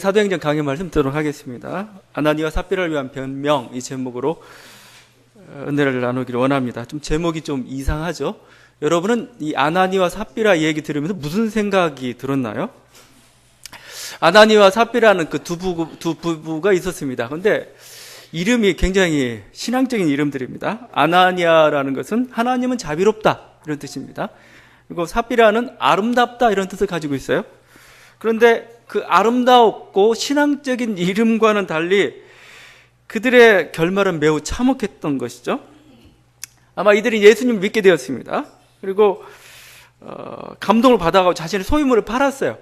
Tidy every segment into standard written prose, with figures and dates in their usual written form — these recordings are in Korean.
사도행전 강의 말씀 듣도록 하겠습니다. 아나니와 삽비라를 위한 변명, 이 제목으로 은혜를 나누기를 원합니다. 좀 제목이 좀 이상하죠? 여러분은 이 아나니와 삽비라 얘기 들으면서 무슨 생각이 들었나요? 아나니와 삽비라는 그 두 부부가 있었습니다. 그런데 이름이 굉장히 신앙적인 이름들입니다. 아나니아라는 것은 하나님은 자비롭다 이런 뜻입니다. 그리고 삽비라는 아름답다 이런 뜻을 가지고 있어요. 그런데 그 아름다웠고 신앙적인 이름과는 달리 그들의 결말은 매우 참혹했던 것이죠. 아마 이들이 예수님을 믿게 되었습니다. 그리고 감동을 받아가고 자신의 소유물을 팔았어요.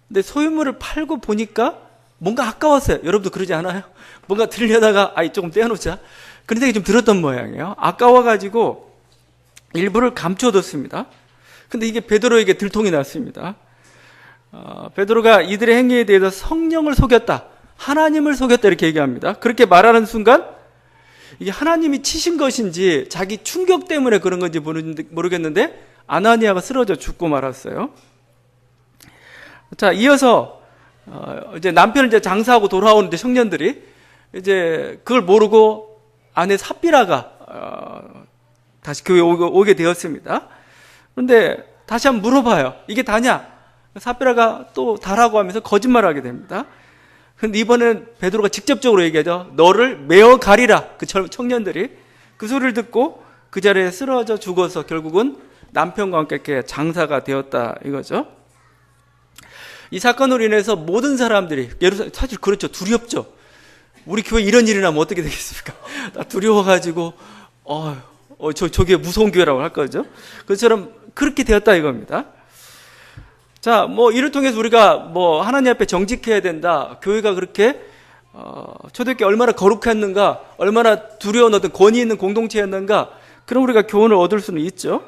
근데 소유물을 팔고 보니까 뭔가 아까웠어요. 여러분도 그러지 않아요? 뭔가 들려다가 조금 떼어놓자 그런 생각이 좀 들었던 모양이에요. 아까워가지고 일부를 감춰뒀습니다. 근데 이게 베드로에게 들통이 났습니다. 베드로가 이들의 행위에 대해서 성령을 속였다, 하나님을 속였다 이렇게 얘기합니다. 그렇게 말하는 순간 이게 하나님이 치신 것인지 자기 충격 때문에 그런 건지 모르겠는데 아나니아가 쓰러져 죽고 말았어요. 자, 이어서 이제 남편을 이제 장사하고 돌아오는데 청년들이 이제 그걸 모르고 아내 삽비라가 다시 교회에 오게 되었습니다. 그런데 다시 한번 물어봐요. 이게 다냐? 삽비라가 또 다라고 하면서 거짓말을 하게 됩니다. 그런데 이번에는 베드로가 직접적으로 얘기하죠. 너를 메어 가리라. 그 청년들이 그 소리를 듣고 그 자리에 쓰러져 죽어서 결국은 남편과 함께 이렇게 장사가 되었다 이거죠. 이 사건으로 인해서 모든 사람들이 사실 그렇죠. 두렵죠. 우리 교회 이런 일이 나면 어떻게 되겠습니까? 다 두려워가지고 저게 무서운 교회라고 할 거죠. 그것처럼 그렇게 되었다 이겁니다. 자, 이를 통해서 우리가 하나님 앞에 정직해야 된다. 교회가 그렇게 초대교회 얼마나 거룩했는가, 얼마나 두려운 어떤 권위 있는 공동체였는가, 그럼 우리가 교훈을 얻을 수는 있죠.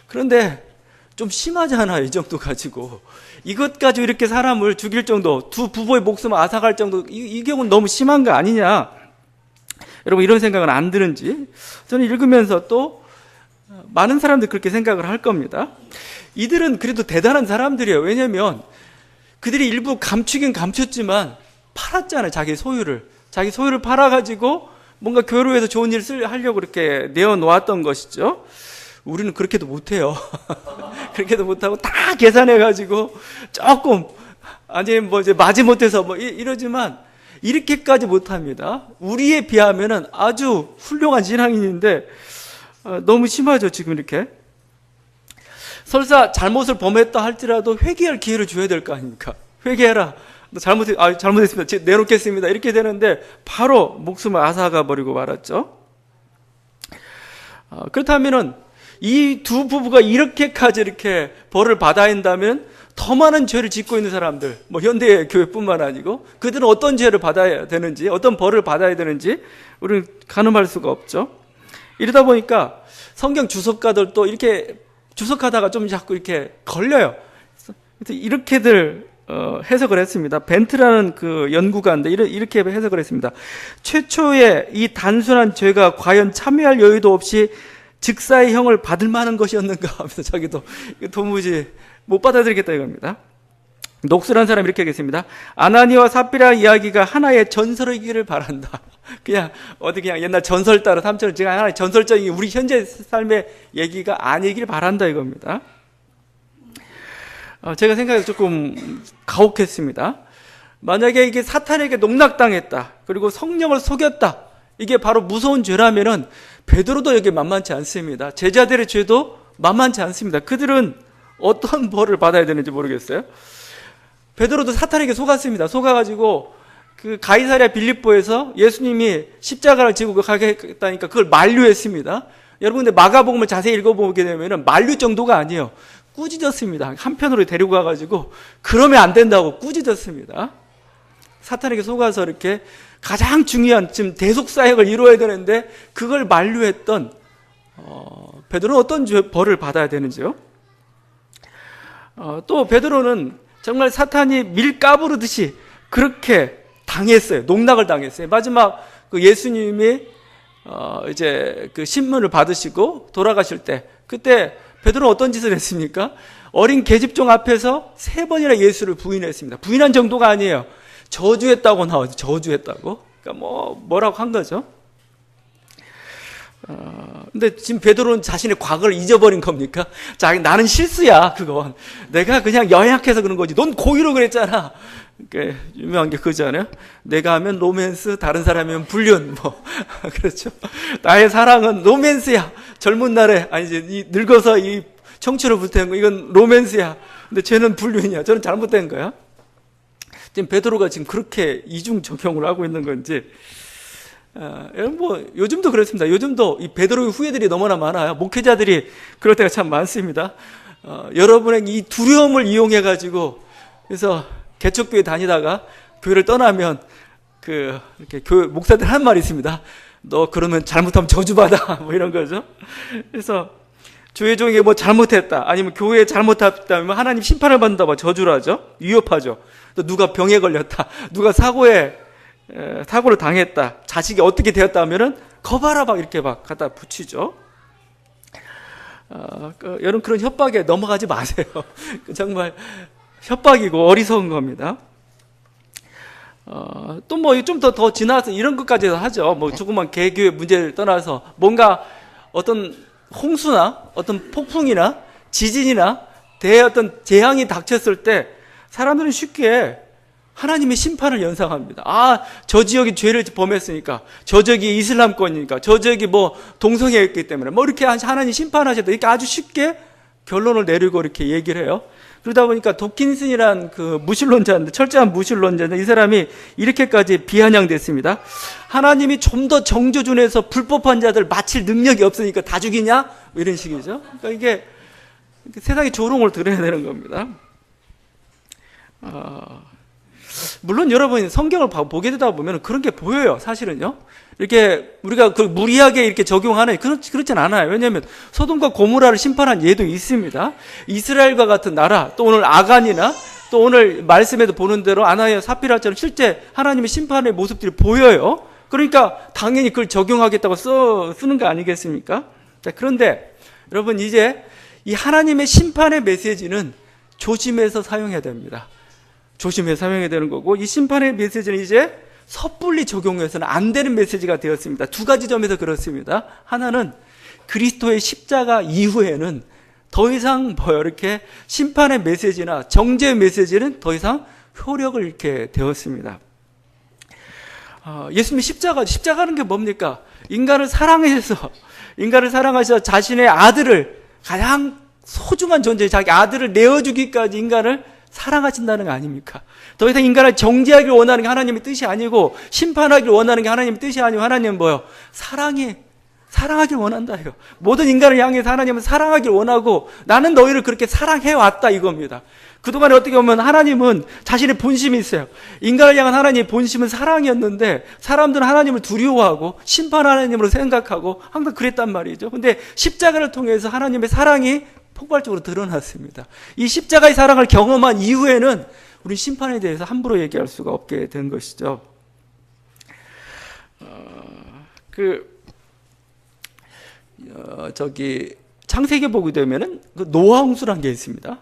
그런데 좀 심하잖아요. 이 정도 가지고 이것 가지고 이렇게 사람을 죽일 정도, 두 부부의 목숨을 앗아갈 정도, 이 경우는 너무 심한 거 아니냐. 여러분 이런 생각은 안 드는지 저는 읽으면서 또 많은 사람들이 그렇게 생각을 할 겁니다. 이들은 그래도 대단한 사람들이에요. 왜냐하면 그들이 일부 감추긴 감췄지만 팔았잖아요. 자기 소유를 팔아가지고 뭔가 교회를 위해서 좋은 일을 하려고 그렇게 내어놓았던 것이죠. 우리는 그렇게도 못해요. 그렇게도 못하고 다 계산해가지고 조금 아니면 이제 마지못해서 이러지만 이렇게까지 못합니다. 우리에 비하면은 아주 훌륭한 신앙인인데 너무 심하죠. 지금 이렇게 설사 잘못을 범했다 할지라도 회개할 기회를 줘야 될 거 아닙니까? 회개해라. 너 잘못했습니다. 내놓겠습니다. 이렇게 되는데 바로 목숨을 앗아가 버리고 말았죠. 그렇다면은 이 두 부부가 이렇게까지 이렇게 벌을 받아야 한다면 더 많은 죄를 짓고 있는 사람들, 현대 교회뿐만 아니고 그들은 어떤 죄를 받아야 되는지, 어떤 벌을 받아야 되는지 우리는 가늠할 수가 없죠. 이러다 보니까 성경 주석가들도 이렇게 주석하다가 좀 자꾸 이렇게 걸려요. 그래서 이렇게들 해석을 했습니다. 벤트라는 그 연구가인데 이렇게 해석을 했습니다. 최초의 이 단순한 죄가 과연 참여할 여유도 없이 즉사의 형을 받을 만한 것이었는가 하면서 자기도 도무지 못 받아들이겠다 이겁니다. 녹슬한 사람이 이렇게 하겠습니다. 아나니와 삽비라 이야기가 하나의 전설이기를 바란다. 그냥 옛날 전설 따라 삼처럼 제가 하나의 전설적인 우리 현재 삶의 얘기가 아니길 바란다 이겁니다. 제가 생각해 조금 가혹했습니다. 만약에 이게 사탄에게 농락당했다, 그리고 성령을 속였다, 이게 바로 무서운 죄라면은 베드로도 여기 만만치 않습니다. 제자들의 죄도 만만치 않습니다. 그들은 어떤 벌을 받아야 되는지 모르겠어요. 베드로도 사탄에게 속았습니다. 속아가지고 그 가이사랴 빌립보에서 예수님이 십자가를 지고 가겠다니까 그걸 만류했습니다. 여러분들 마가복음을 자세히 읽어보게 되면 만류 정도가 아니에요. 꾸짖었습니다. 한편으로 데리고 가가지고 그러면 안 된다고 꾸짖었습니다. 사탄에게 속아서 이렇게 가장 중요한 지금 대속사역을 이루어야 되는데 그걸 만류했던 베드로는 어떤 벌을 받아야 되는지요? 또 베드로는 정말 사탄이 밀 까부르듯이 그렇게 당했어요. 농락을 당했어요. 마지막 그 예수님이 이제 그 신문을 받으시고 돌아가실 때 그때 베드로는 어떤 짓을 했습니까? 어린 계집종 앞에서 3번이나 예수를 부인했습니다. 부인한 정도가 아니에요. 저주했다고 나오죠. 저주했다고. 그러니까 뭐라고 한 거죠. 근데 지금 베드로는 자신의 과거를 잊어버린 겁니까? 나는 실수야, 그건. 내가 그냥 연약해서 그런 거지. 넌 고의로 그랬잖아. 유명한 게 그거잖아요. 내가 하면 로맨스, 다른 사람이 하면 불륜, 그렇죠. 나의 사랑은 로맨스야. 젊은 날에, 아니지, 늙어서 이 청춘을 불태운 거, 이건 로맨스야. 근데 쟤는 불륜이야. 저는 잘못된 거야. 지금 베드로가 지금 그렇게 이중 적용을 하고 있는 건지, 요즘도 그렇습니다. 요즘도 이 베드로의 후예들이 너무나 많아요. 목회자들이 그럴 때가 참 많습니다. 여러분의 이 두려움을 이용해가지고, 그래서 개척교회 다니다가 교회를 떠나면, 이렇게 교회 목사들 하는 말이 있습니다. 너 그러면 잘못하면 저주받아. 이런 거죠. 그래서 교회 중에 잘못했다. 아니면 교회에 잘못했다면 하나님 심판을 받는다. 저주를 하죠. 위협하죠. 또 누가 병에 걸렸다. 누가 사고를 당했다. 자식이 어떻게 되었다 하면은 거봐라 이렇게 갖다 붙이죠. 여러분 그런 협박에 넘어가지 마세요. 정말 협박이고 어리석은 겁니다. 또 좀 더 지나서 이런 것까지 하죠. 조그만 개교의 문제를 떠나서 뭔가 어떤 홍수나 어떤 폭풍이나 지진이나 어떤 재앙이 닥쳤을 때 사람들은 쉽게 하나님의 심판을 연상합니다. 저 지역이 죄를 범했으니까, 저 지역이 이슬람권이니까, 저 지역이 동성애였기 때문에, 이렇게 하나님 심판하셨다. 이렇게 아주 쉽게 결론을 내리고 이렇게 얘기를 해요. 그러다 보니까 도킨슨이란 무신론자인데, 철저한 무신론자인데, 이 사람이 이렇게까지 비아냥됐습니다. 하나님이 좀 더 정조준해서 불법한 자들 마칠 능력이 없으니까 다 죽이냐? 이런 식이죠. 그러니까 이게 세상의 조롱을 드러내야 되는 겁니다. 물론 여러분이 성경을 보게 되다 보면 그런 게 보여요, 사실은요. 이렇게 우리가 무리하게 이렇게 적용하는, 그렇진 않아요. 왜냐하면 소돔과 고모라를 심판한 예도 있습니다. 이스라엘과 같은 나라, 또 오늘 아간이나 또 오늘 말씀에도 보는 대로 아나니아 사피라처럼 실제 하나님의 심판의 모습들이 보여요. 그러니까 당연히 그걸 적용하겠다고 쓰는 거 아니겠습니까? 자, 그런데 여러분 이제 이 하나님의 심판의 메시지는 조심해서 사용해야 됩니다. 조심해서 사용해야 되는 거고, 이 심판의 메시지는 이제 섣불리 적용해서는 안 되는 메시지가 되었습니다. 두 가지 점에서 그렇습니다. 하나는 그리스도의 십자가 이후에는 더 이상 이렇게 심판의 메시지나 정죄의 메시지는 더 이상 효력을 잃게 되었습니다. 예수님의 십자가는 게 뭡니까? 인간을 사랑하셔서 자신의 아들을, 가장 소중한 존재, 자기 아들을 내어주기까지 인간을 사랑하신다는 거 아닙니까? 더 이상 인간을 정죄하기를 원하는 게 하나님의 뜻이 아니고, 심판하기를 원하는 게 하나님의 뜻이 아니고, 하나님은 사랑하기를 원한다, 이거. 모든 인간을 향해서 하나님은 사랑하기를 원하고, 나는 너희를 그렇게 사랑해왔다, 이겁니다. 그동안에 어떻게 보면 하나님은 자신의 본심이 있어요. 인간을 향한 하나님의 본심은 사랑이었는데, 사람들은 하나님을 두려워하고, 심판하나님으로 생각하고, 항상 그랬단 말이죠. 근데 십자가를 통해서 하나님의 사랑이 폭발적으로 드러났습니다. 이 십자가의 사랑을 경험한 이후에는 우리 심판에 대해서 함부로 얘기할 수가 없게 된 것이죠. 창세기 보게 되면은 노아 홍수라는 게 있습니다.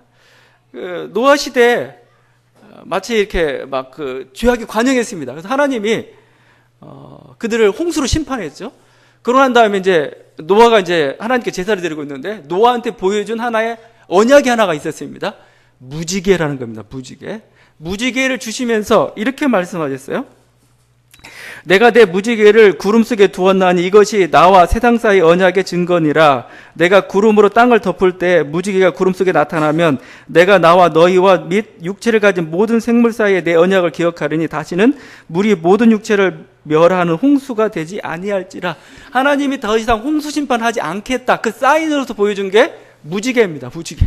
노아 시대에 마치 이렇게 죄악이 관영했습니다. 그래서 하나님이 그들을 홍수로 심판했죠. 그러고 난 다음에 노아가 하나님께 제사를 드리고 있는데, 노아한테 보여준 하나의 언약이 하나가 있었습니다. 무지개라는 겁니다. 무지개를 주시면서 이렇게 말씀하셨어요. 내가 내 무지개를 구름 속에 두었나니 이것이 나와 세상 사이 언약의 증거니라. 내가 구름으로 땅을 덮을 때 무지개가 구름 속에 나타나면 내가 나와 너희와 및 육체를 가진 모든 생물 사이에 내 언약을 기억하리니 다시는 물이 모든 육체를 멸하는 홍수가 되지 아니할지라. 하나님이 더 이상 홍수 심판하지 않겠다. 그 사인으로서 보여준 게 무지개입니다. 무지개.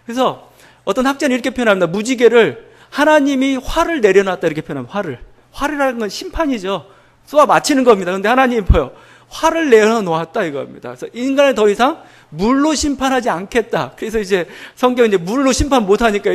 그래서 어떤 학자는 이렇게 표현합니다. 무지개를 하나님이 화를 내려놨다 이렇게 표현합니다. 화르라는 건 심판이죠. 쏘아 맞히는 겁니다. 근데 하나님이 화를 내려놓았다 이겁니다. 그래서 인간을 더 이상 물로 심판하지 않겠다. 그래서 성경이 물로 심판 못하니까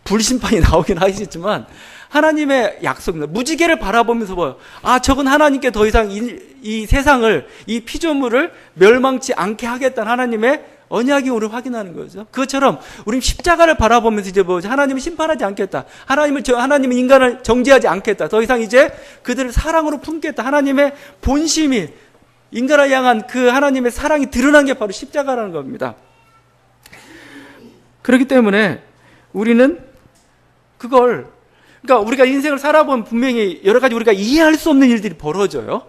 불심판이 나오긴 하겠지만, 하나님의 약속입니다. 무지개를 바라보면서 저건 하나님께 더 이상 이 세상을, 이 피조물을 멸망치 않게 하겠다는 하나님의 언약이 우리를 확인하는 거죠. 그것처럼 우리는 십자가를 바라보면서 이제 뭐 하나님은 심판하지 않겠다. 하나님은 인간을 정죄하지 않겠다. 더 이상 이제 그들을 사랑으로 품겠다. 하나님의 본심이 인간을 향한 그 하나님의 사랑이 드러난 게 바로 십자가라는 겁니다. 그렇기 때문에 우리는 그러니까 우리가 인생을 살아보면 분명히 여러 가지 우리가 이해할 수 없는 일들이 벌어져요.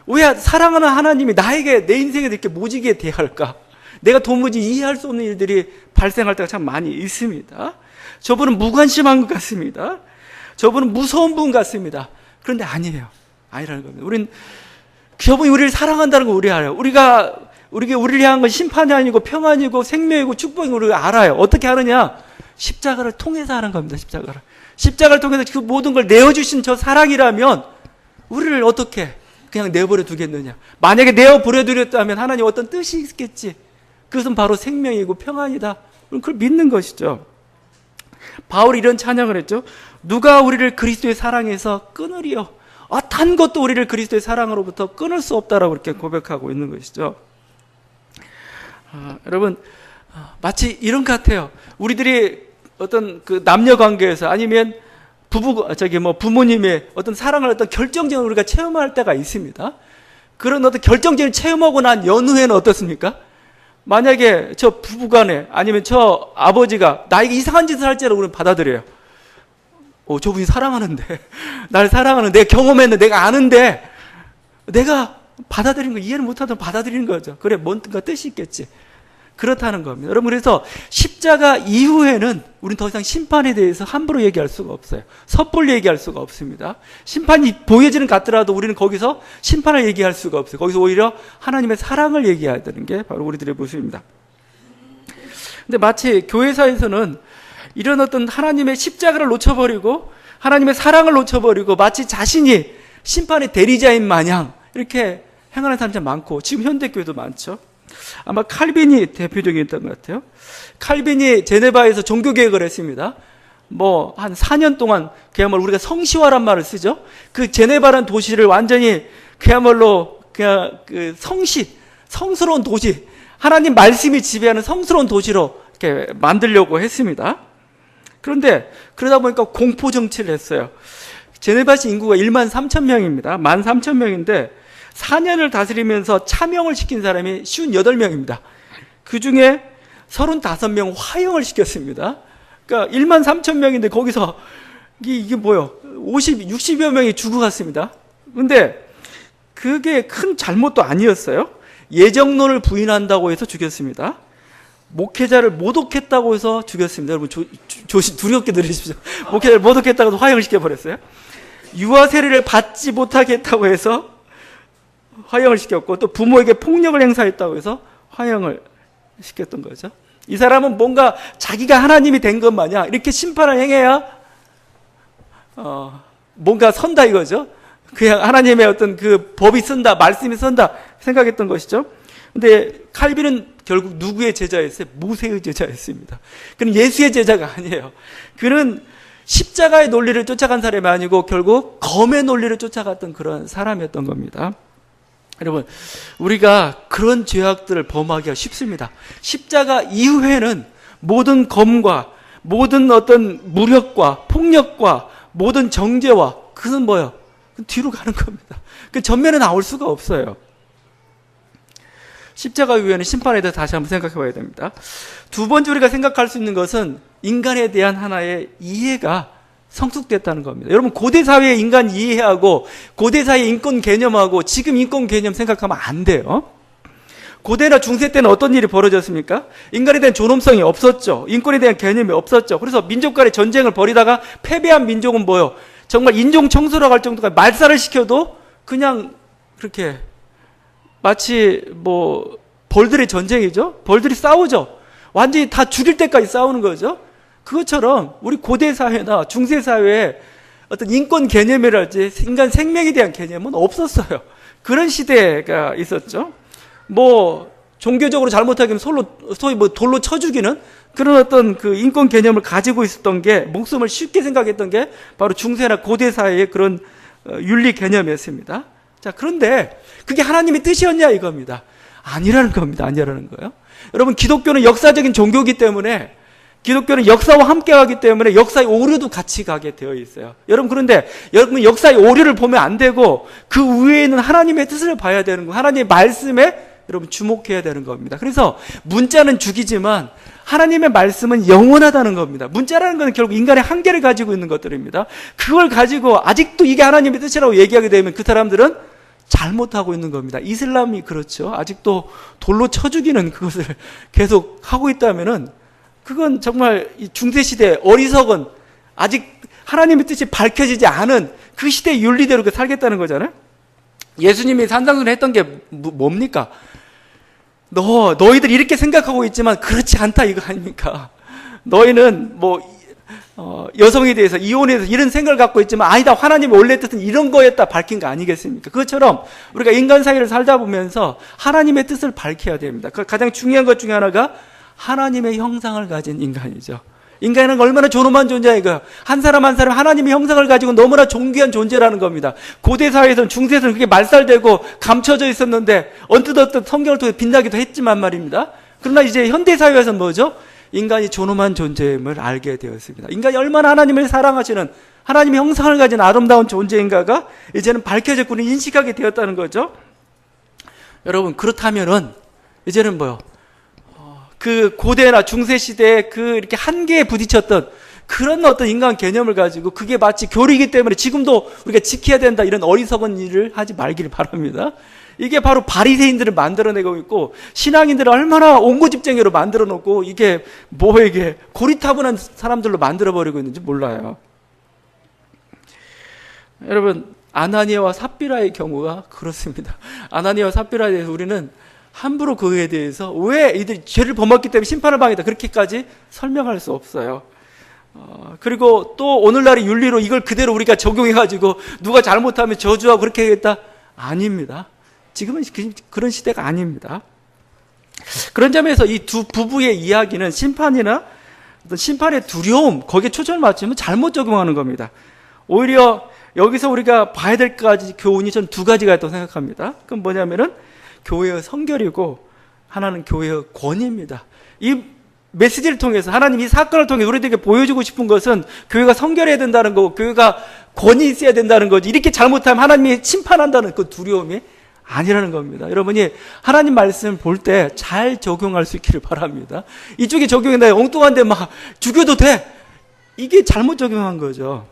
왜 사랑하는 하나님이 나에게 내 인생에 이렇게 모지게 대할까? 내가 도무지 이해할 수 없는 일들이 발생할 때가 참 많이 있습니다. 저분은 무관심한 것 같습니다. 저분은 무서운 분 같습니다. 그런데 아니에요. 아니라는 겁니다. 저분이 우리를 사랑한다는 걸 우리 알아요. 우리를 향한 건 심판이 아니고 평안이고 생명이고 축복이고 우리가 알아요. 어떻게 하느냐? 십자가를 통해서 하는 겁니다. 십자가를 통해서 그 모든 걸 내어주신 저 사랑이라면 우리를 어떻게 그냥 내버려 두겠느냐? 만약에 내어버려 두렸다면 하나님 어떤 뜻이 있겠지. 그것은 바로 생명이고 평안이다. 그걸 믿는 것이죠. 바울이 이런 찬양을 했죠. 누가 우리를 그리스도의 사랑에서 끊으리요? 어떤 것도 우리를 그리스도의 사랑으로부터 끊을 수 없다라고 이렇게 고백하고 있는 것이죠. 여러분, 마치 이런 것 같아요. 우리들이 어떤 그 남녀 관계에서 아니면 부모님의 어떤 사랑을 어떤 결정적인 우리가 체험할 때가 있습니다. 그런 어떤 결정적인 체험하고 난 연후에는 어떻습니까? 만약에 저 부부간에 아니면 저 아버지가 나에게 이상한 짓을 할지라도 우리는 받아들여요. 저분이 사랑하는데, 날 사랑하는데, 내가 경험했는데, 내가 아는데, 내가 받아들이는 거, 이해를 못하던 받아들이는 거죠. 그래, 뭔가 뜻이 있겠지. 그렇다는 겁니다. 여러분, 그래서 십자가 이후에는 우리는 더 이상 심판에 대해서 함부로 얘기할 수가 없어요. 섣불리 얘기할 수가 없습니다. 심판이 보여지는 것 같더라도 우리는 거기서 심판을 얘기할 수가 없어요. 거기서 오히려 하나님의 사랑을 얘기해야 되는 게 바로 우리들의 모습입니다. 근데 마치 교회사에서는 이런 어떤 하나님의 십자가를 놓쳐버리고 하나님의 사랑을 놓쳐버리고 마치 자신이 심판의 대리자인 마냥 이렇게 행하는 사람이 참 많고 지금 현대교회도 많죠. 아마 칼빈이 대표적이었던 것 같아요. 칼빈이 제네바에서 종교개혁을 했습니다. 한 4년 동안 그야말로 우리가 성시화란 말을 쓰죠. 그 제네바라는 도시를 완전히 그야말로 그냥 그 성스러운 도시, 하나님 말씀이 지배하는 성스러운 도시로 이렇게 만들려고 했습니다. 그런데 그러다 보니까 공포 정치를 했어요. 제네바시 인구가 1만 3천 명입니다. 1만 3천 명인데 4년을 다스리면서 차명을 시킨 사람이 58명입니다. 그 중에 35명 화형을 시켰습니다. 그러니까 1만 3천 명인데 거기서 이게 뭐요? 60여 명이 죽어갔습니다. 근데 그게 큰 잘못도 아니었어요. 예정론을 부인한다고 해서 죽였습니다. 목회자를 모독했다고 해서 죽였습니다. 여러분 두렵게 들으십시오. 목회자를 모독했다고 해서 화형을 시켜버렸어요. 유아 세례를 받지 못하게 했다고 해서 화형을 시켰고 또 부모에게 폭력을 행사했다고 해서 화형을 시켰던 거죠. 이 사람은 뭔가 자기가 하나님이 된 것 마냥 이렇게 심판을 행해야 뭔가 선다 이거죠. 그냥 하나님의 어떤 그 법이 쓴다, 말씀이 선다 생각했던 것이죠. 근데 칼빈은 결국 누구의 제자였어요? 모세의 제자였습니다. 그는 예수의 제자가 아니에요. 그는 십자가의 논리를 쫓아간 사람이 아니고 결국 검의 논리를 쫓아갔던 그런 사람이었던 겁니다. 여러분, 우리가 그런 죄악들을 범하기가 쉽습니다. 십자가 이후에는 모든 검과 모든 어떤 무력과 폭력과 모든 정죄와 그건 뭐예요? 뒤로 가는 겁니다. 그 전면에 나올 수가 없어요. 십자가 이후에는 심판에 대해서 다시 한번 생각해 봐야 됩니다. 두 번째 우리가 생각할 수 있는 것은 인간에 대한 하나의 이해가 성숙됐다는 겁니다. 여러분, 고대 사회의 인간 이해하고 고대 사회의 인권 개념하고 지금 인권 개념 생각하면 안 돼요. 고대나 중세 때는 어떤 일이 벌어졌습니까? 인간에 대한 존엄성이 없었죠. 인권에 대한 개념이 없었죠. 그래서 민족 간의 전쟁을 벌이다가 패배한 민족은 뭐예요? 정말 인종 청소라고 할 정도가 말살을 시켜도 그냥 그렇게 마치 벌들의 전쟁이죠. 벌들이 싸우죠. 완전히 다 죽일 때까지 싸우는 거죠. 그것처럼 우리 고대 사회나 중세 사회에 어떤 인권 개념이랄지 인간 생명에 대한 개념은 없었어요. 그런 시대가 있었죠. 종교적으로 잘못하기는 소위 돌로 쳐 죽이는 그런 어떤 그 인권 개념을 가지고 있었던 게 목숨을 쉽게 생각했던 게 바로 중세나 고대 사회의 그런 윤리 개념이었습니다. 자, 그런데 그게 하나님의 뜻이었냐 이겁니다. 아니라는 겁니다. 아니라는 거예요. 여러분, 기독교는 역사적인 종교이기 때문에, 기독교는 역사와 함께 가기 때문에 역사의 오류도 같이 가게 되어 있어요. 여러분, 그런데 여러분 역사의 오류를 보면 안 되고 그 위에 있는 하나님의 뜻을 봐야 되는 거, 하나님의 말씀에 여러분 주목해야 되는 겁니다. 그래서 문자는 죽이지만 하나님의 말씀은 영원하다는 겁니다. 문자라는 것은 결국 인간의 한계를 가지고 있는 것들입니다. 그걸 가지고 아직도 이게 하나님의 뜻이라고 얘기하게 되면 그 사람들은 잘못하고 있는 겁니다. 이슬람이 그렇죠. 아직도 돌로 쳐 죽이는 그것을 계속 하고 있다면은 그건 정말 이 중세시대 어리석은, 아직 하나님의 뜻이 밝혀지지 않은 그 시대의 윤리대로 살겠다는 거잖아요. 예수님이 산상수훈 했던 게 뭡니까? 너희들 이렇게 생각하고 있지만 그렇지 않다, 이거 아닙니까? 너희는 여성에 대해서, 이혼에 대해서 이런 생각을 갖고 있지만 아니다, 하나님의 원래 뜻은 이런 거였다 밝힌 거 아니겠습니까? 그것처럼 우리가 인간 사회를 살다 보면서 하나님의 뜻을 밝혀야 됩니다. 가장 중요한 것 중에 하나가 하나님의 형상을 가진 인간이죠. 인간은 얼마나 존엄한 존재인가. 한 사람 한 사람 하나님의 형상을 가지고 너무나 존귀한 존재라는 겁니다. 고대 사회에서는, 중세에서는 그게 말살되고 감춰져 있었는데 언뜻 성경을 통해 빛나기도 했지만 말입니다. 그러나 이제 현대 사회에서는 뭐죠? 인간이 존엄한 존재임을 알게 되었습니다. 인간이 얼마나 하나님을 사랑하시는, 하나님의 형상을 가진 아름다운 존재인가가 이제는 밝혀졌고 인식하게 되었다는 거죠. 여러분, 그렇다면은 이제는 그 고대나 중세시대에 이렇게 한계에 부딪혔던 그런 어떤 인간 개념을 가지고 그게 마치 교리이기 때문에 지금도 우리가 지켜야 된다, 이런 어리석은 일을 하지 말기를 바랍니다. 이게 바로 바리새인들을 만들어내고 있고 신앙인들을 얼마나 옹고집쟁이로 만들어 놓고 이게 고리타분한 사람들로 만들어버리고 있는지 몰라요. 여러분, 아나니아와 삽비라의 경우가 그렇습니다. 아나니아와 삽비라에 대해서 우리는 함부로 그에 대해서 왜 이들이 죄를 범했기 때문에 심판을 당했다 그렇게까지 설명할 수 없어요. 그리고 또 오늘날의 윤리로 이걸 그대로 우리가 적용해가지고 누가 잘못하면 저주하고 그렇게 하겠다? 아닙니다. 지금은 그런 시대가 아닙니다. 그런 점에서 이 두 부부의 이야기는 심판이나 어떤 심판의 두려움, 거기에 초점을 맞추면 잘못 적용하는 겁니다. 오히려 여기서 우리가 봐야 될 교훈이 전 두 가지가 있다고 생각합니다. 그건 뭐냐면은 교회의 성결이고 하나는 교회의 권위입니다. 이 메시지를 통해서, 하나님 이 사건을 통해 우리들에게 보여주고 싶은 것은 교회가 성결해야 된다는 거고 교회가 권위 있어야 된다는 거지, 이렇게 잘못하면 하나님이 심판한다는 그 두려움이 아니라는 겁니다. 여러분이 하나님 말씀 볼 때 잘 적용할 수 있기를 바랍니다. 이쪽에 적용했는데 엉뚱한데 막 죽여도 돼, 이게 잘못 적용한 거죠.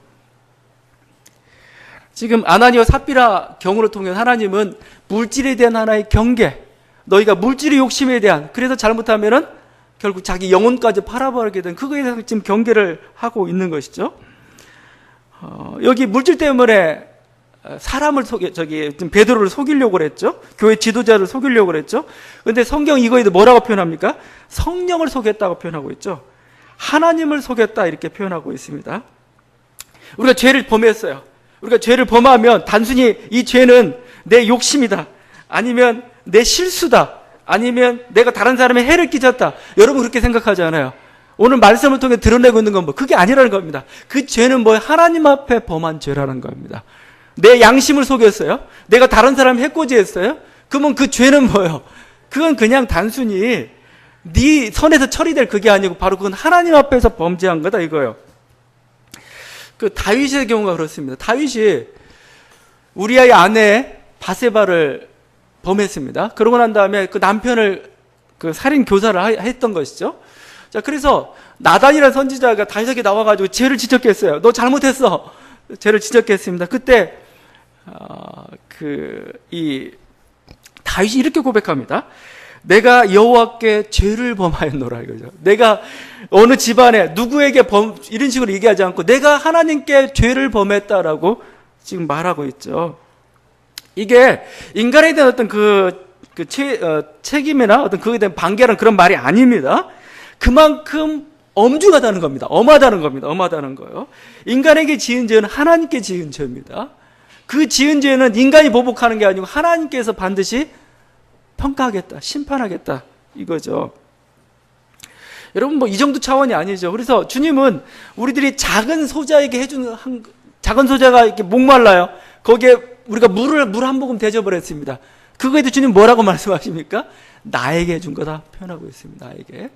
지금 아나니와 삽비라 경우를 통해 하나님은 물질에 대한 하나의 경계, 너희가 물질의 욕심에 대한, 그래서 잘못하면은 결국 자기 영혼까지 팔아버리게 된, 그거에 대해서 지금 경계를 하고 있는 것이죠. 여기 물질 때문에 사람을 지금 베드로를 속이려고 그랬죠. 교회 지도자를 속이려고 그랬죠. 근데 성경 이거에 뭐라고 표현합니까? 성령을 속였다고 표현하고 있죠. 하나님을 속였다, 이렇게 표현하고 있습니다. 우리가 죄를 범했어요. 우리가 죄를 범하면 단순히 이 죄는 내 욕심이다, 아니면 내 실수다, 아니면 내가 다른 사람의 해를 끼쳤다, 여러분 그렇게 생각하지 않아요? 오늘 말씀을 통해 드러내고 있는 건 그게 아니라는 겁니다. 그 죄는 하나님 앞에 범한 죄라는 겁니다. 내 양심을 속였어요? 내가 다른 사람의 해코지했어요? 그러면 그 죄는 뭐예요? 그건 그냥 단순히 네 선에서 처리될 그게 아니고 바로 그건 하나님 앞에서 범죄한 거다, 이거예요. 다윗의 경우가 그렇습니다. 다윗이 우리아의 아내 바세바를 범했습니다. 그러고 난 다음에 그 남편을 살인 교사를 했던 것이죠. 자, 그래서 나단이라는 선지자가 다윗에게 나와가지고 죄를 지적했어요. 너 잘못했어. 죄를 지적했습니다. 그때 다윗이 이렇게 고백합니다. 내가 여호와께 죄를 범하였노라, 이거죠. 내가 어느 집안에 누구에게 이런 식으로 얘기하지 않고 내가 하나님께 죄를 범했다라고 지금 말하고 있죠. 이게 인간에 대한 어떤 책임이나 어떤 그에 대한 반개라는 그런 말이 아닙니다. 그만큼 엄중하다는 겁니다. 엄하다는 겁니다. 엄하다는 거예요. 인간에게 지은 죄는 하나님께 지은 죄입니다. 그 지은 죄는 인간이 보복하는 게 아니고 하나님께서 반드시 평가하겠다, 심판하겠다, 이거죠. 여러분, 이 정도 차원이 아니죠. 그래서 주님은 우리들이 작은 소자에게 해주는, 작은 소자가 이렇게 목말라요. 거기에 우리가 물 한 모금 대접을 했습니다. 그거에 대해 주님 뭐라고 말씀하십니까? 나에게 준 거다 표현하고 있습니다. 나에게.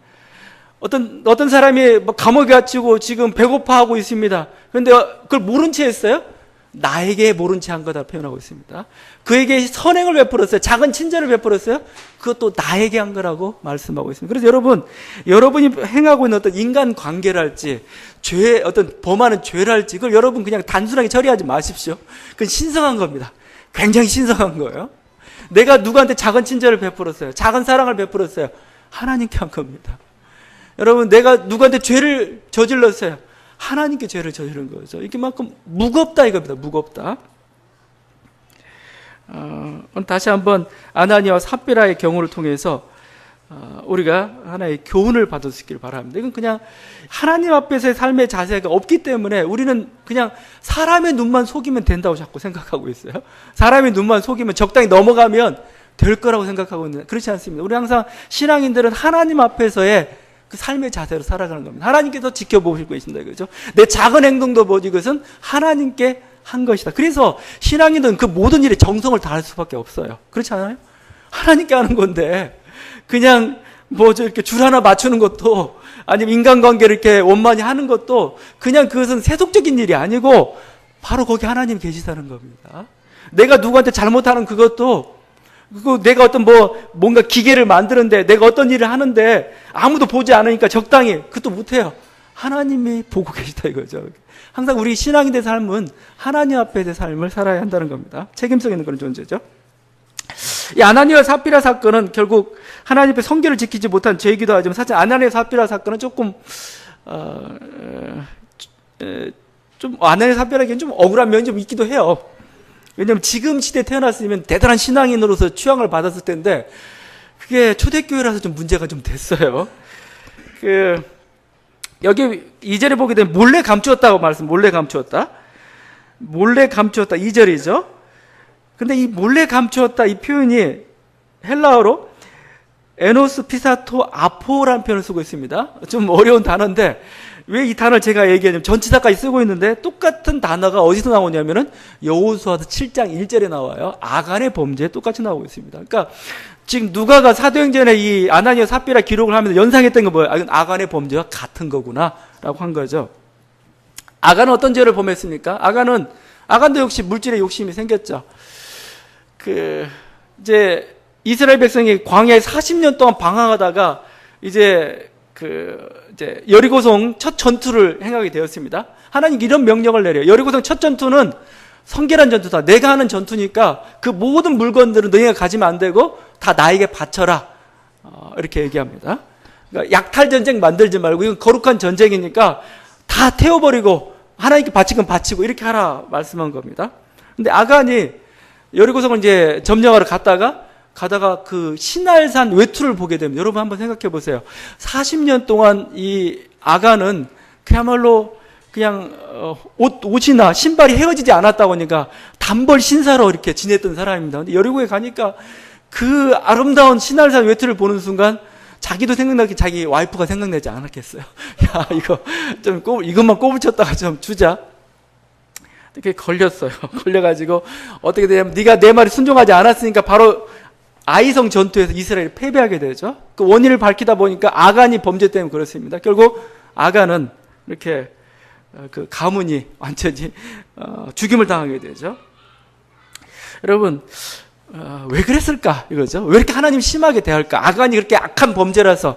어떤 사람이 감옥에 갇히고 지금 배고파하고 있습니다. 그런데 그걸 모른 채 했어요? 나에게 모른 채 한 거다 표현하고 있습니다. 그에게 선행을 베풀었어요. 작은 친절을 베풀었어요. 그것도 나에게 한 거라고 말씀하고 있습니다. 그래서 여러분이 행하고 있는 어떤 인간 관계랄지, 어떤 범하는 죄랄지, 그걸 여러분 그냥 단순하게 처리하지 마십시오. 그건 신성한 겁니다. 굉장히 신성한 거예요. 내가 누구한테 작은 친절을 베풀었어요. 작은 사랑을 베풀었어요. 하나님께 한 겁니다. 여러분, 내가 누구한테 죄를 저질렀어요. 하나님께 죄를 저지른 거죠. 이게만큼 무겁다 이겁니다. 무겁다. 오늘 다시 한번 아나니아와 삽비라의 경우를 통해서 우리가 하나의 교훈을 받을 수 있기를 바랍니다. 이건 그냥 하나님 앞에서의 삶의 자세가 없기 때문에 우리는 그냥 사람의 눈만 속이면 된다고 자꾸 생각하고 있어요. 사람의 눈만 속이면 적당히 넘어가면 될 거라고 생각하고 있는데 그렇지 않습니다. 우리 항상 신앙인들은 하나님 앞에서의 그 삶의 자세로 살아가는 겁니다. 하나님께서 지켜보시고 계신다 이거죠. 내 작은 행동도 뭐지 이것은 하나님께 한 것이다. 그래서 신앙인들은 그 모든 일에 정성을 다할 수밖에 없어요. 그렇지 않아요? 하나님께 하는 건데 그냥 이렇게 줄 하나 맞추는 것도 아니면 인간관계를 이렇게 원만히 하는 것도 그냥 그것은 세속적인 일이 아니고 바로 거기 하나님 계시다는 겁니다. 내가 누구한테 잘못하는 그것도 내가 뭔가 기계를 만드는데 내가 어떤 일을 하는데 아무도 보지 않으니까 적당히 그것도 못해요. 하나님이 보고 계시다 이거죠. 항상 우리 신앙인의 삶은 하나님 앞에의 삶을 살아야 한다는 겁니다. 책임성 있는 그런 존재죠. 이 아나니아와 삽비라 사건은 결국 하나님 앞에 성결을 지키지 못한 죄이기도 하지만 사실 아나니아와 삽비라 사건은 아나니아와 삽비라에게는 좀 억울한 면이 좀 있기도 해요. 왜냐하면 지금 시대에 태어났으면 대단한 신앙인으로서 취향을 받았을 텐데 그게 초대교회라서 좀 문제가 좀 됐어요. 여기 2절에 보게 되면 몰래 감추었다고 몰래 감추었다 2절이죠. 근데 이 몰래 감추었다 이 표현이 헬라어로 에노스 피사토 아포라는 표현을 쓰고 있습니다. 좀 어려운 단어인데 왜 이 단어를 제가 얘기하냐면 전치사까지 쓰고 있는데 똑같은 단어가 어디서 나오냐면은 여호수아서 7장 1절에 나와요. 아간의 범죄에 똑같이 나오고 있습니다. 그러니까 지금 누가가 사도행전에 이 아나니아 삽비라 기록을 하면서 연상했던 거 뭐예요? 아간의 범죄와 같은 거구나라고 한 거죠. 아간은 어떤 죄를 범했습니까? 아간도 역시 물질의 욕심이 생겼죠. 이제 이스라엘 백성이 광야에 40년 동안 방황하다가 이제 여리고성 첫 전투를 행하게 되었습니다. 하나님 이런 명령을 내려요. 여리고성 첫 전투는 성결한 전투다. 내가 하는 전투니까 그 모든 물건들은 너희가 가지면 안 되고 다 나에게 바쳐라. 이렇게 얘기합니다. 그러니까 약탈 전쟁 만들지 말고 이건 거룩한 전쟁이니까 다 태워버리고 하나님께 바친 건 바치고 이렇게 하라 말씀한 겁니다. 근데 아간이 여리고성을 이제 점령하러 가다가 그 시날산 외투를 보게 됩니다. 여러분 한번 생각해 보세요. 40년 동안 이 아간은 그야말로 그냥 옷이나 신발이 헤어지지 않았다 보니까 단벌 신사로 이렇게 지냈던 사람입니다. 근데 여리고에 가니까 그 아름다운 시날산 외투를 보는 순간 자기도 생각나게 자기 와이프가 생각나지 않았겠어요. 야, 이것만 꼬부쳤다가 좀 주자. 이렇게 걸렸어요. 걸려가지고 어떻게 되냐면 네가 내 말에 순종하지 않았으니까 바로 아이성 전투에서 이스라엘이 패배하게 되죠. 그 원인을 밝히다 보니까 아간이 범죄 때문에 그렇습니다. 결국 아간은 이렇게 그 가문이 완전히 죽임을 당하게 되죠. 여러분 왜 그랬을까 이거죠. 왜 이렇게 하나님 심하게 대할까? 아간이 그렇게 악한 범죄라서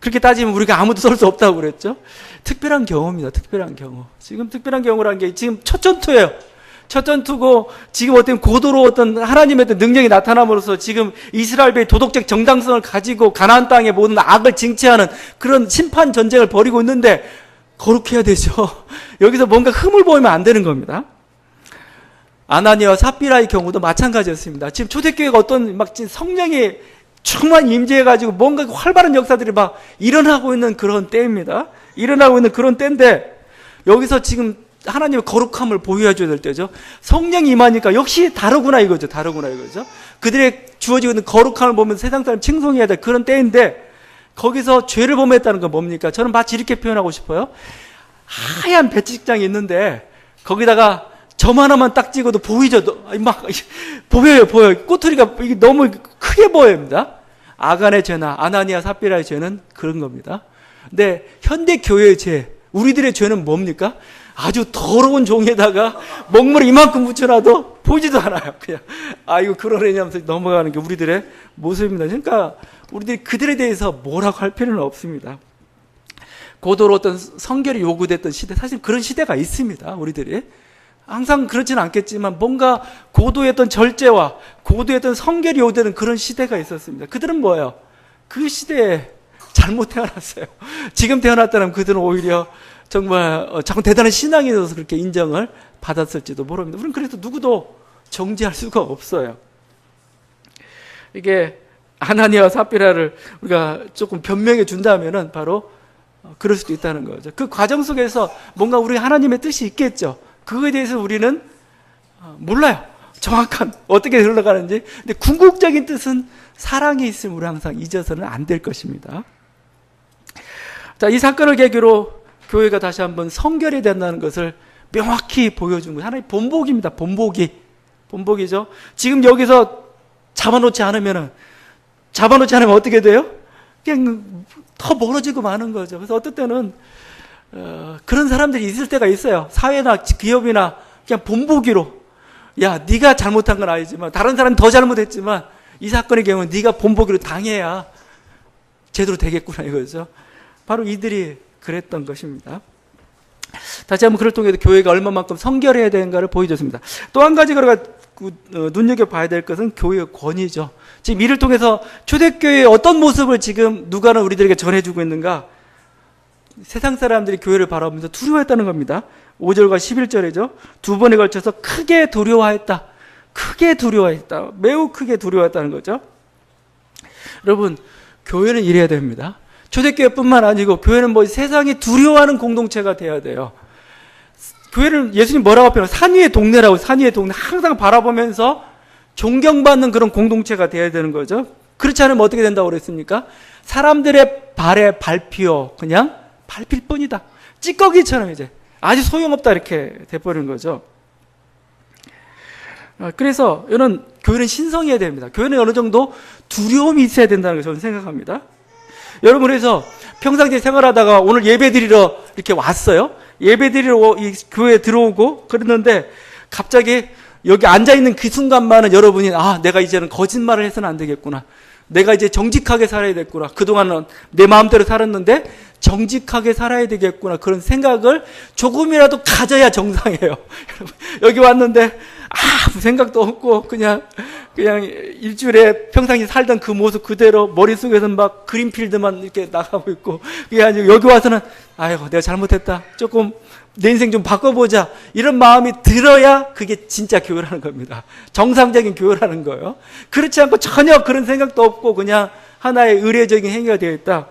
그렇게 따지면 우리가 아무도 쏠 수 없다고 그랬죠. 특별한 경우입니다. 특별한 경우. 지금 특별한 경우라는 게 지금 첫 전투예요. 첫 전투고 지금 어떤 고도로 어떤 하나님의 어떤 능력이 나타남으로써 지금 이스라엘의 도덕적 정당성을 가지고 가나안 땅의 모든 악을 징치하는 그런 심판 전쟁을 벌이고 있는데 거룩해야 되죠. 여기서 뭔가 흠을 보이면 안 되는 겁니다. 아나니아와 삽비라의 경우도 마찬가지였습니다. 지금 초대교회가 어떤 성령이 충만히 임재해가지고 뭔가 활발한 역사들이 막 일어나고 있는 그런 때입니다. 일어나고 있는 그런 때인데 여기서 지금 하나님의 거룩함을 보여줘야 될 때죠. 성령이 임하니까 역시 다르구나 이거죠. 그들의 주어지고 있는 거룩함을 보면 세상 사람 칭송해야 될 그런 때인데 거기서 죄를 범했다는 건 뭡니까? 저는 마치 이렇게 표현하고 싶어요. 하얀 배측장이 있는데 거기다가 점 하나만 딱 찍어도 보이죠? 막 보여요. 꼬투리가 이게 너무 크게 보입니다. 아간의 죄나 아나니아 삽비라의 죄는 그런 겁니다. 근데 현대 교회의 죄, 우리들의 죄는 뭡니까? 아주 더러운 종에다가 먹물을 이만큼 묻혀놔도 보이지도 않아요. 그냥 이거 그러려니 하면서 넘어가는 게 우리들의 모습입니다. 그러니까 우리들이 그들에 대해서 뭐라고 할 필요는 없습니다. 고도로 어떤 성결이 요구됐던 시대, 사실 그런 시대가 있습니다. 우리들이 항상 그렇지는 않겠지만 뭔가 고도의 어떤 절제와 고도의 어떤 성결이 요구되는 그런 시대가 있었습니다. 그들은 뭐예요? 그 시대에 잘못 태어났어요. 지금 태어났다면 그들은 오히려 정말 참 대단한 신앙이 있어서 그렇게 인정을 받았을지도 모릅니다. 우리는 그래서 누구도 정죄할 수가 없어요. 이게 아나니아와 삽비라를 우리가 조금 변명해 준다면은 바로 그럴 수도 있다는 거죠. 그 과정 속에서 뭔가 우리 하나님의 뜻이 있겠죠. 그거에 대해서 우리는 몰라요. 정확한 어떻게 흘러가는지. 근데 궁극적인 뜻은 사랑이 있으면 우리 항상 잊어서는 안 될 것입니다. 자, 이 사건을 계기로 교회가 다시 한번 성결해야 된다는 것을 명확히 보여준 거예요. 하나의 본보기입니다. 본보기죠. 지금 여기서 잡아놓지 않으면 어떻게 돼요? 그냥 더 멀어지고 마는 거죠. 그래서 어떨 때는 그런 사람들이 있을 때가 있어요. 사회나 기업이나 그냥 본보기로, 야, 네가 잘못한 건 아니지만 다른 사람이 더 잘못했지만 이 사건의 경우는 네가 본보기로 당해야 제대로 되겠구나 이거죠. 바로 이들이 그랬던 것입니다. 다시 한번 그를 통해서 교회가 얼마만큼 성결해야 되는가를 보여줬습니다. 또 한 가지 우리가 눈여겨봐야 될 것은 교회의 권위죠. 지금 이를 통해서 초대교회의 어떤 모습을 지금 누가는 우리들에게 전해주고 있는가? 세상 사람들이 교회를 바라보면서 두려워했다는 겁니다. 5절과 11절이죠. 두 번에 걸쳐서 크게 두려워했다. 매우 크게 두려워했다는 거죠. 여러분, 교회는 이래야 됩니다. 초대교회뿐만 아니고 교회는 세상이 두려워하는 공동체가 돼야 돼요. 교회를 예수님 뭐라고 표현해요? 산 위의 동네라고. 산 위의 동네 항상 바라보면서 존경받는 그런 공동체가 돼야 되는 거죠. 그렇지 않으면 어떻게 된다고 그랬습니까? 사람들의 발에 밟히어 그냥 밟힐 뿐이다. 찌꺼기처럼 이제 아주 소용없다 이렇게 돼버리는 거죠. 그래서 이런 교회는 신성해야 됩니다. 교회는 어느 정도 두려움이 있어야 된다는 걸 저는 생각합니다. 여러분, 그래서 평상시에 생활하다가 오늘 예배 드리러 이렇게 왔어요. 예배 드리러 이 교회에 들어오고 그랬는데 갑자기 여기 앉아있는 그 순간만은 여러분이 내가 이제는 거짓말을 해서는 안 되겠구나. 내가 이제 정직하게 살아야 되겠구나. 그동안은 내 마음대로 살았는데 정직하게 살아야 되겠구나. 그런 생각을 조금이라도 가져야 정상이에요. 여기 왔는데 아무 생각도 없고 그냥 일주일에 평상시 살던 그 모습 그대로 머릿속에서는 막 그린필드만 이렇게 나가고 있고, 그게 아니고 여기 와서는 아이고 내가 잘못했다. 조금 내 인생 좀 바꿔보자. 이런 마음이 들어야 그게 진짜 교회라는 겁니다. 정상적인 교회라는 거예요. 그렇지 않고 전혀 그런 생각도 없고 그냥 하나의 의례적인 행위가 되어 있다.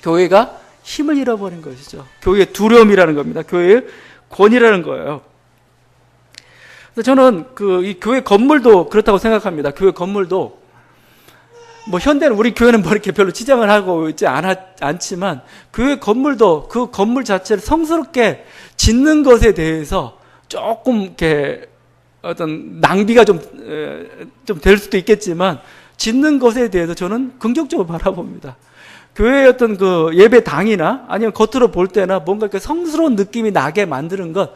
교회가 힘을 잃어버린 것이죠. 교회의 두려움이라는 겁니다. 교회의 권위라는 거예요. 그래서 저는 이 교회 건물도 그렇다고 생각합니다. 교회 건물도 현대는 우리 교회는 이렇게 별로 치장을 하고 있지 않지만 교회 건물도 그 건물 자체를 성스럽게 짓는 것에 대해서 조금 이렇게 어떤 낭비가 좀 될 수도 있겠지만 짓는 것에 대해서 저는 긍정적으로 바라봅니다. 교회의 어떤 그 예배당이나 아니면 겉으로 볼 때나 뭔가 이렇게 성스러운 느낌이 나게 만드는 것,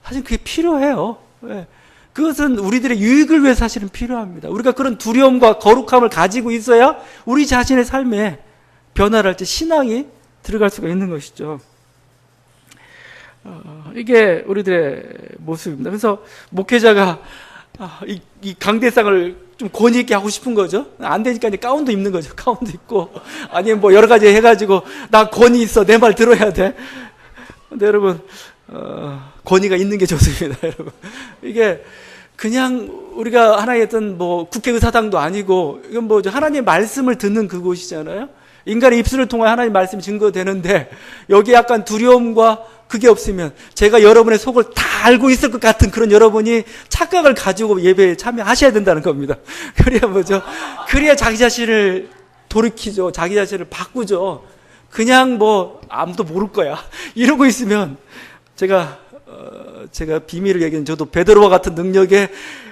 사실 그게 필요해요. 왜? 그것은 우리들의 유익을 위해 사실은 필요합니다. 우리가 그런 두려움과 거룩함을 가지고 있어야 우리 자신의 삶에 변화를 할 때 신앙이 들어갈 수가 있는 것이죠. 이게 우리들의 모습입니다. 그래서 목회자가 이 강대상을 좀 권위 있게 하고 싶은 거죠. 안 되니까 이제 가운도 입는 거죠. 가운도 입고 아니면 여러 가지 해가지고 나 권위 있어, 내 말 들어야 돼. 근데 여러분, 권위가 있는 게 좋습니다, 여러분. 이게 그냥 우리가 하나의 어떤 국회의사당도 아니고 이건 하나님의 말씀을 듣는 그곳이잖아요. 인간의 입술을 통해 하나님의 말씀이 증거되는데 여기에 약간 두려움과 그게 없으면 제가 여러분의 속을 다 알고 있을 것 같은 그런 여러분이 착각을 가지고 예배에 참여하셔야 된다는 겁니다. 그래야 그래야 자기 자신을 돌이키죠. 자기 자신을 바꾸죠. 그냥 아무도 모를 거야 이러고 있으면 제가 제가 비밀을 얘기하는 저도 베드로와 같은 능력의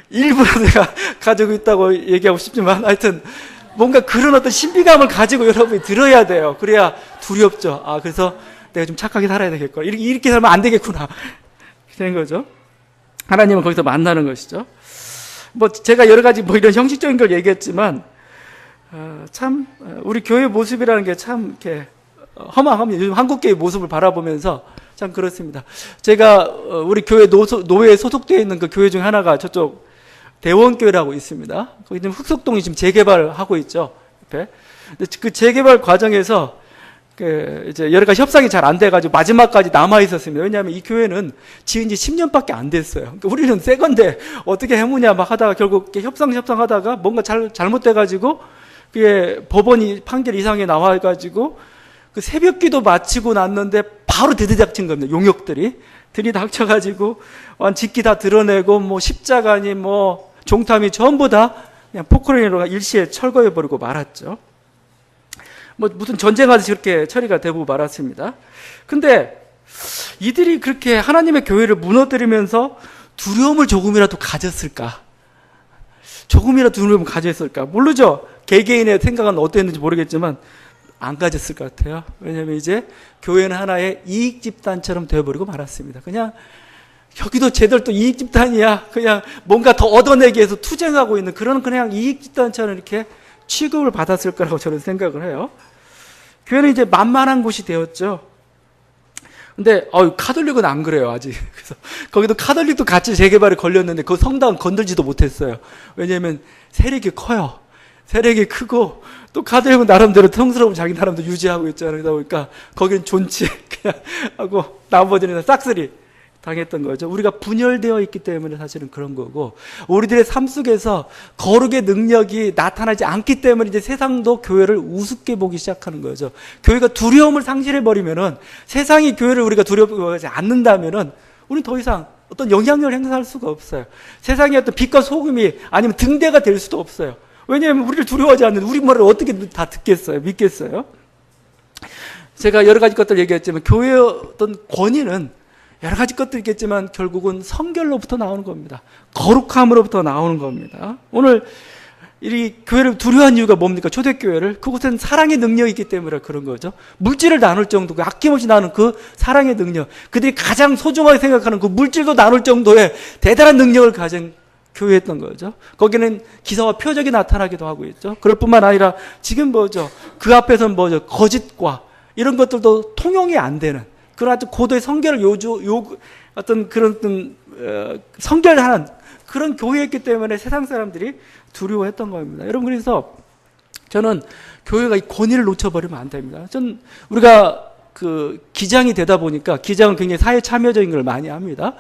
일부를 내가 가지고 있다고 얘기하고 싶지만 하여튼 뭔가 그런 어떤 신비감을 가지고 여러분이 들어야 돼요. 그래야 두렵죠. 그래서 내가 좀 착하게 살아야 되겠구나. 이렇게 살면 안 되겠구나. 되는 거죠. 하나님은 거기서 만나는 것이죠. 제가 여러 가지 이런 형식적인 걸 얘기했지만, 참, 우리 교회 모습이라는 게 참, 이렇게, 허망합니다. 요즘 한국교회 모습을 바라보면서 참 그렇습니다. 제가, 우리 교회 노회에 소속되어 있는 그 교회 중 하나가 저쪽 대원교회라고 있습니다. 거기 지금 흑석동이 지금 재개발을 하고 있죠. 옆에. 근데 그 재개발 과정에서 이제 여러 가지 협상이 잘 안 돼가지고 마지막까지 남아 있었습니다. 왜냐하면 이 교회는 지은 지 10년밖에 안 됐어요. 그러니까 우리는 새 건데 어떻게 해무냐 막 하다가 결국 협상하다가 뭔가 잘못돼가지고 그게 법원이 판결 이상에 나와가지고 그 새벽 기도 마치고 났는데 바로 대대작친 겁니다. 용역들이. 들이닥쳐가지고 직기 다 드러내고 십자가니 종탐이 전부 다 그냥 포크레인으로 일시에 철거해버리고 말았죠. 무슨 전쟁하듯이 그렇게 처리가 되고 말았습니다. 근데 이들이 그렇게 하나님의 교회를 무너뜨리면서 두려움을 조금이라도 가졌을까? 조금이라도 두려움을 가졌을까? 모르죠. 개개인의 생각은 어땠는지 모르겠지만 안 가졌을 것 같아요. 왜냐하면 이제 교회는 하나의 이익 집단처럼 되어버리고 말았습니다. 그냥 여기도 쟤들도 이익 집단이야. 그냥 뭔가 더 얻어내기 위해서 투쟁하고 있는 그냥 이익 집단처럼 이렇게 취급을 받았을 거라고 저는 생각을 해요. 교회는 이제 만만한 곳이 되었죠. 근데 카톨릭은 안 그래요 아직. 그래서 거기도 카톨릭도 같이 재개발에 걸렸는데 그 성당은 건들지도 못했어요. 왜냐하면 세력이 커요. 세력이 크고 또 카톨릭은 나름대로 성스러움 자기 나름대로 유지하고 있잖아요. 그러다 보니까 거기는 존치 그냥 하고 나머지는 싹쓸이 당했던 거죠. 우리가 분열되어 있기 때문에 사실은 그런 거고, 우리들의 삶 속에서 거룩의 능력이 나타나지 않기 때문에 이제 세상도 교회를 우습게 보기 시작하는 거죠. 교회가 두려움을 상실해버리면은, 세상이 교회를 우리가 두려워하지 않는다면은 우리는 더 이상 어떤 영향력을 행사할 수가 없어요. 세상의 어떤 빛과 소금이 아니면 등대가 될 수도 없어요. 왜냐하면 우리를 두려워하지 않는 우리 말을 어떻게 다 듣겠어요? 믿겠어요? 제가 여러 가지 것들 얘기했지만 교회의 어떤 권위는 여러 가지 것들이 있겠지만 결국은 성결로부터 나오는 겁니다. 거룩함으로부터 나오는 겁니다. 오늘 이 교회를 두려워한 이유가 뭡니까? 초대교회를. 그곳엔 사랑의 능력이 있기 때문에 그런 거죠. 물질을 나눌 정도, 아낌없이 나누는 그 사랑의 능력, 그들이 가장 소중하게 생각하는 그 물질도 나눌 정도의 대단한 능력을 가진 교회였던 거죠. 거기는 기사와 표적이 나타나기도 하고 있죠. 그럴 뿐만 아니라 지금 그 앞에서는 거짓과 이런 것들도 통용이 안 되는 그런 아주 고도의 성결을 어떤 그런 성결하는 그런 교회였기 때문에 세상 사람들이 두려워했던 겁니다. 여러분, 그래서 저는 교회가 이 권위를 놓쳐버리면 안 됩니다. 우리가 기장이 되다 보니까, 기장은 굉장히 사회 참여적인 걸 많이 합니다.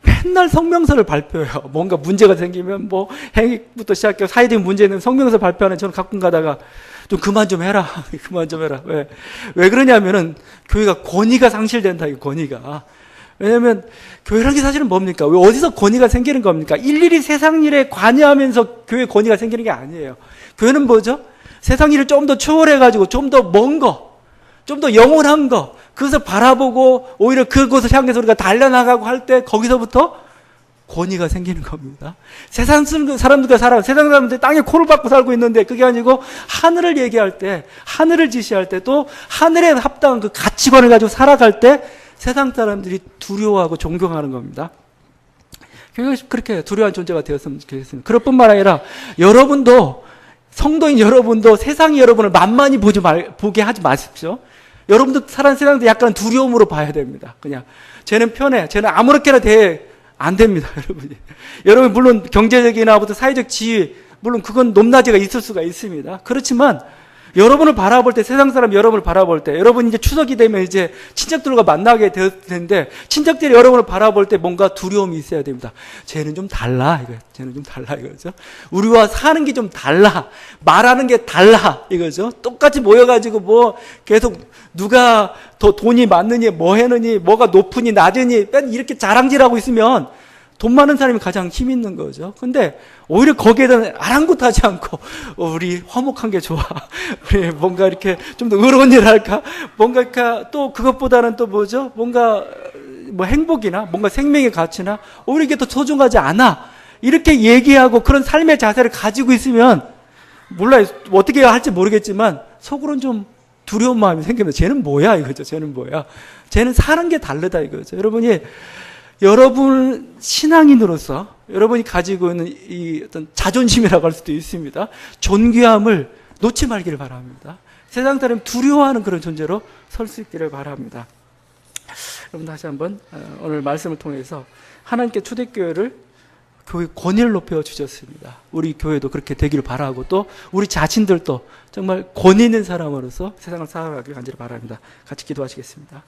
맨날 성명서를 발표해요. 뭔가 문제가 생기면 행위부터 시작해서 사회적인 문제는 성명서 발표하는, 저는 가끔 가다가 좀 그만 좀 해라. 그만 좀 해라. 왜 그러냐면은 교회가 권위가 상실된다, 이 권위가. 왜냐면 교회라는 게 사실은 뭡니까? 왜 어디서 권위가 생기는 겁니까? 일일이 세상 일에 관여하면서 교회 권위가 생기는 게 아니에요. 교회는 뭐죠? 세상 일을 좀 더 초월해가지고 좀 더 먼 거, 좀 더 영원한 거, 그것을 바라보고 오히려 그곳을 향해서 우리가 달려나가고 할 때 거기서부터 권위가 생기는 겁니다. 세상 사람들과 세상 사람들이 땅에 코를 박고 살고 있는데 그게 아니고 하늘을 얘기할 때, 하늘을 지시할 때, 또 하늘에 합당한 그 가치관을 가지고 살아갈 때 세상 사람들이 두려워하고 존경하는 겁니다. 교회가 그렇게 두려워한 존재가 되었으면 좋겠습니다. 그럴 뿐만 아니라 여러분도, 성도인 여러분도 세상이 여러분을 만만히 보게 하지 마십시오. 여러분도 세상도 약간 두려움으로 봐야 됩니다. 그냥 쟤는 편해, 쟤는 아무렇게나 안 됩니다, 여러분이. 여러분, 물론 경제적이나 사회적 지위, 물론 그건 높낮이가 있을 수가 있습니다. 그렇지만 여러분을 바라볼 때, 세상 사람 여러분을 바라볼 때, 여러분 이제 추석이 되면 이제 친척들과 만나게 될 텐데, 친척들이 여러분을 바라볼 때 뭔가 두려움이 있어야 됩니다. 쟤는 좀 달라, 쟤는 좀 달라, 이거죠. 우리와 사는 게 좀 달라. 말하는 게 달라, 이거죠. 똑같이 모여가지고 계속 누가 더 돈이 많느니, 했느니, 뭐가 높으니, 낮으니, 이렇게 자랑질하고 있으면 돈 많은 사람이 가장 힘 있는 거죠. 근데 오히려 거기에 대한 아랑곳하지 않고 우리 화목한 게 좋아. 우리 뭔가 이렇게 좀 더 의로운 일을 할까? 뭔가 또 그것보다는 또 뭔가 뭐 행복이나 뭔가 생명의 가치나 오히려 이게 더 소중하지 않아. 이렇게 얘기하고 그런 삶의 자세를 가지고 있으면 몰라요. 어떻게 할지 모르겠지만 속으로는 좀 두려운 마음이 생깁니다. 쟤는 뭐야 이거죠. 쟤는 뭐야. 쟤는 사는 게 다르다 이거죠. 여러분이 여러분 신앙인으로서 여러분이 가지고 있는 이 어떤 자존심이라고 할 수도 있습니다. 존귀함을 놓지 말기를 바랍니다. 세상 사람 두려워하는 그런 존재로 설 수 있기를 바랍니다. 여러분 다시 한번 오늘 말씀을 통해서 하나님께 초대교회를 교회 권위를 높여 주셨습니다. 우리 교회도 그렇게 되기를 바라고 또 우리 자신들도 정말 권위 있는 사람으로서 세상을 살아가길 간절히 바랍니다. 같이 기도하시겠습니다.